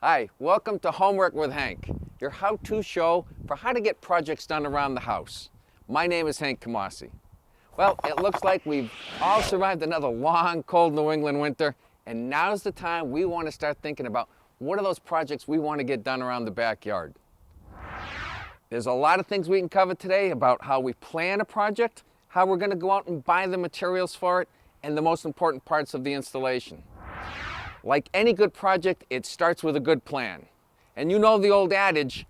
Hi, welcome to Homework with Hank, your how-to show for how to get projects done around the house. My name is Hank Kamasi. Well, it looks like we've all survived another long, cold New England winter, and now's the time we want to start thinking about what are those projects we want to get done around the backyard. There's a lot of things we can cover today about how we plan a project, how we're going to go out and buy the materials for it, and the most important parts of the installation. Like any good project, it starts with a good plan. And you know the old adage,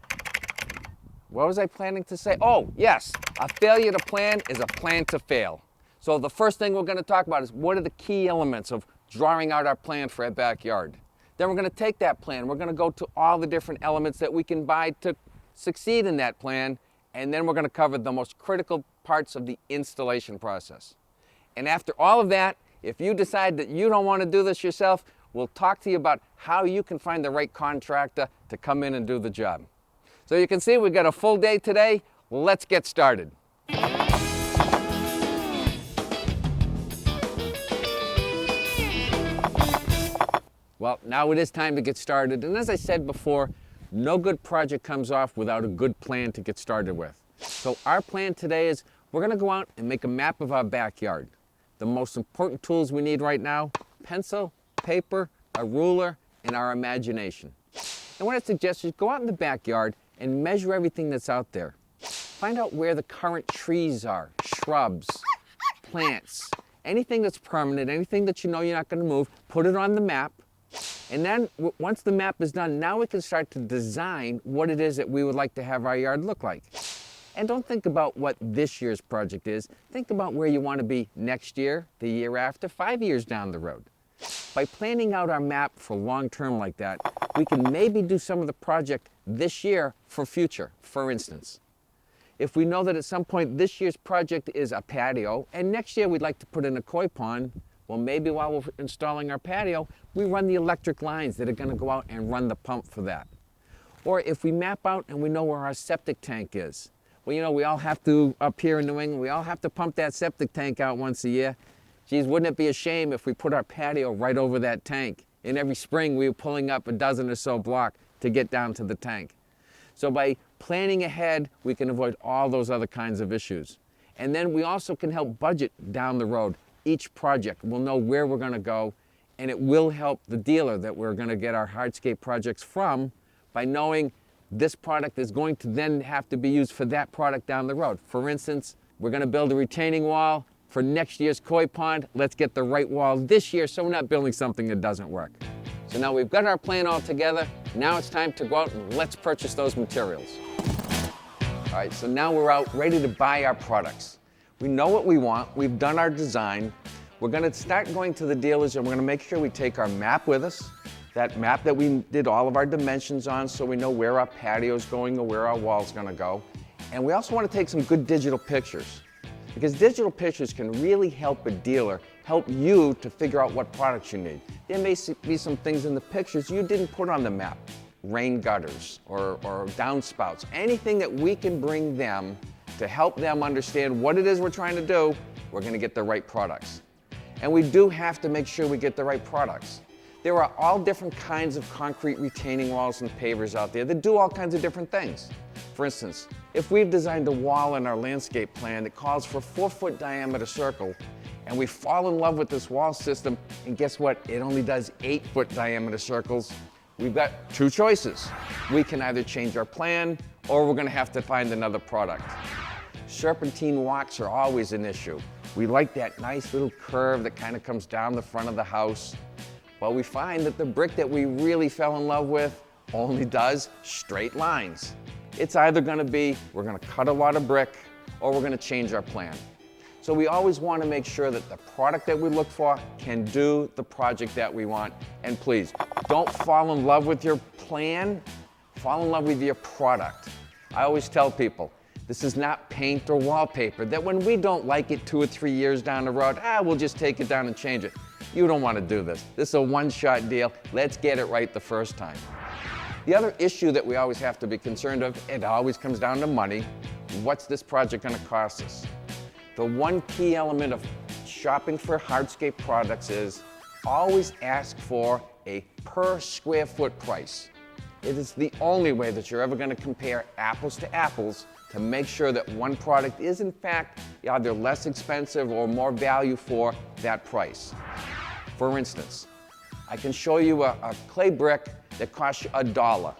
what was I planning to say? Oh, yes, a failure to plan is a plan to fail. So the first thing we're going to talk about is what are the key elements of drawing out our plan for our backyard. Then we're going to take that plan, we're going to go to all the different elements that we can buy to succeed in that plan, and then we're going to cover the most critical parts of the installation process. And after all of that, if you decide that you don't want to do this yourself, we'll talk to you about how you can find the right contractor to come in and do the job. So you can see we've got a full day today. Let's get started. Well, now it is time to get started. And as I said before, no good project comes off without a good plan to get started with. So our plan today is we're going to go out and make a map of our backyard. The most important tools we need right now, pencil, paper, a ruler, and our imagination. And what I suggest is go out in the backyard and measure everything that's out there. Find out where the current trees are, shrubs, plants, anything that's permanent, anything that you know you're not going to move, put it on the map. And then once the map is done, now we can start to design what it is that we would like to have our yard look like. And don't think about what this year's project is. Think about where you want to be next year, the year after, 5 years down the road. By planning out our map for long term like that, we can maybe do some of the project this year for future. For instance, if we know that at some point this year's project is a patio and next year we'd like to put in a koi pond, well, maybe while we're installing our patio, we run the electric lines that are going to go out and run the pump for that. Or if we map out and we know where our septic tank is. Well, you know, we all have to, up here in New England, we all have to pump that septic tank out once a year. Geez, wouldn't it be a shame if we put our patio right over that tank? And every spring we were pulling up a dozen or so blocks to get down to the tank. So by planning ahead, we can avoid all those other kinds of issues. And then we also can help budget down the road. Each project, we'll know where we're going to go, and it will help the dealer that we're going to get our hardscape projects from by knowing this product is going to then have to be used for that product down the road. For instance, we're going to build a retaining wall for next year's koi pond. Let's get the right wall this year so we're not building something that doesn't work. So now we've got our plan all together. Now it's time to go out and let's purchase those materials. All right, so now we're out ready to buy our products. We know what we want, we've done our design. We're gonna start going to the dealers and we're gonna make sure we take our map with us, that map that we did all of our dimensions on so we know where our patio's going or where our wall's gonna go. And we also wanna take some good digital pictures because digital pictures can really help a dealer, help you to figure out what products you need. There may be some things in the pictures you didn't put on the map, rain gutters or downspouts, anything that we can bring them to help them understand what it is we're trying to do, we're going to get the right products. And we do have to make sure we get the right products. There are all different kinds of concrete retaining walls and pavers out there that do all kinds of different things. For instance, if we've designed a wall in our landscape plan that calls for a 4-foot diameter circle, and we fall in love with this wall system, and guess what? It only does 8-foot diameter circles. We've got two choices. We can either change our plan, or we're going to have to find another product. Serpentine walks are always an issue. We like that nice little curve that kind of comes down the front of the house. Well, we find that the brick that we really fell in love with only does straight lines. It's either going to be we're going to cut a lot of brick or we're going to change our plan. So we always want to make sure that the product that we look for can do the project that we want. And please, don't fall in love with your plan, fall in love with your product. I always tell people, this is not paint or wallpaper, that when we don't like it 2 or 3 years down the road, we'll just take it down and change it. You don't want to do this. This is a one-shot deal. Let's get it right the first time. The other issue that we always have to be concerned of, it always comes down to money. What's this project going to cost us? The one key element of shopping for hardscape products is always ask for a per square foot price. It is the only way that you're ever going to compare apples to apples to make sure that one product is in fact either less expensive or more value for that price. For instance, I can show you a clay brick that costs you $1,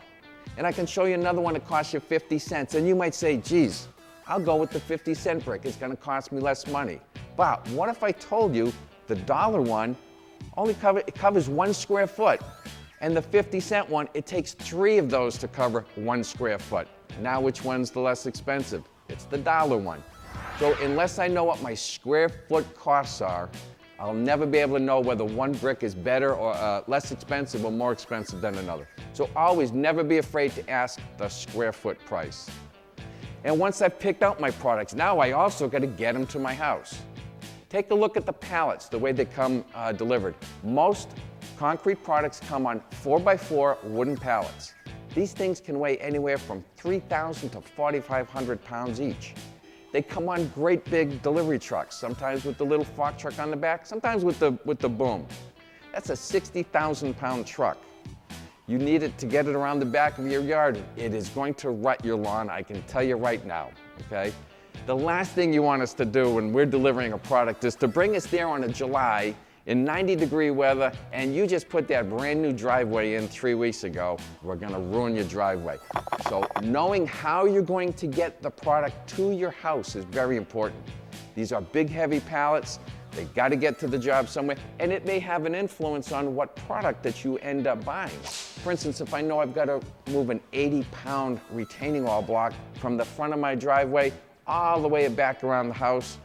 and I can show you another one that costs you 50 cents, and you might say, geez, I'll go with the 50-cent brick, it's going to cost me less money. But what if I told you the dollar one only covers 1 square foot, and the 50-cent one, it takes 3 of those to cover 1 square foot. Now which one's the less expensive? It's the dollar one. So unless I know what my square foot costs are, I'll never be able to know whether one brick is better or less expensive or more expensive than another. So always never be afraid to ask the square foot price. And once I've picked out my products, now I also got to get them to my house. Take a look at the pallets, the way they come delivered. Most concrete products come on 4x4 wooden pallets. These things can weigh anywhere from 3,000 to 4,500 pounds each. They come on great big delivery trucks, sometimes with the little fork truck on the back, sometimes with the boom. That's a 60,000-pound truck. You need it to get it around the back of your yard. It is going to rut your lawn, I can tell you right now, okay? The last thing you want us to do when we're delivering a product is to bring us there on a July in 90-degree weather, and you just put that brand new driveway in 3 weeks ago. We're gonna ruin your driveway. So knowing how you're going to get the product to your house is very important. These are big, heavy pallets. They've got to get to the job somewhere, and it may have an influence on what product that you end up buying. For instance, if I know I've got to move an 80-pound retaining wall block from the front of my driveway all the way back around the house,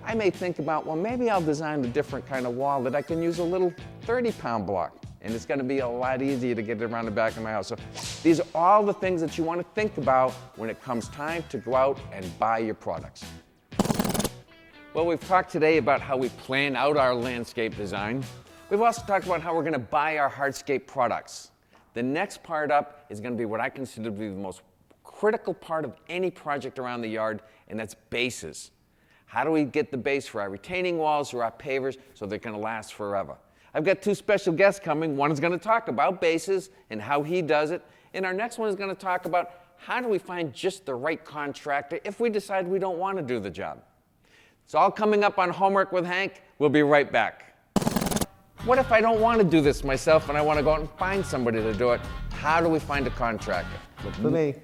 I may think about, well, maybe I'll design a different kind of wall that I can use a little 30-pound block, and it's going to be a lot easier to get it around the back of my house. So these are all the things that you want to think about when it comes time to go out and buy your products. Well, we've talked today about how we plan out our landscape design. We've also talked about how we're going to buy our hardscape products. The next part up is going to be what I consider to be the most critical part of any project around the yard, and that's bases. How do we get the base for our retaining walls or our pavers so they're going to last forever? I've got 2 special guests coming. One is going to talk about bases and how he does it, and our next one is going to talk about how do we find just the right contractor if we decide we don't want to do the job. It's all coming up on Homework with Hank. We'll be right back. What if I don't want to do this myself and I want to go out and find somebody to do it? How do we find a contractor? Look for me.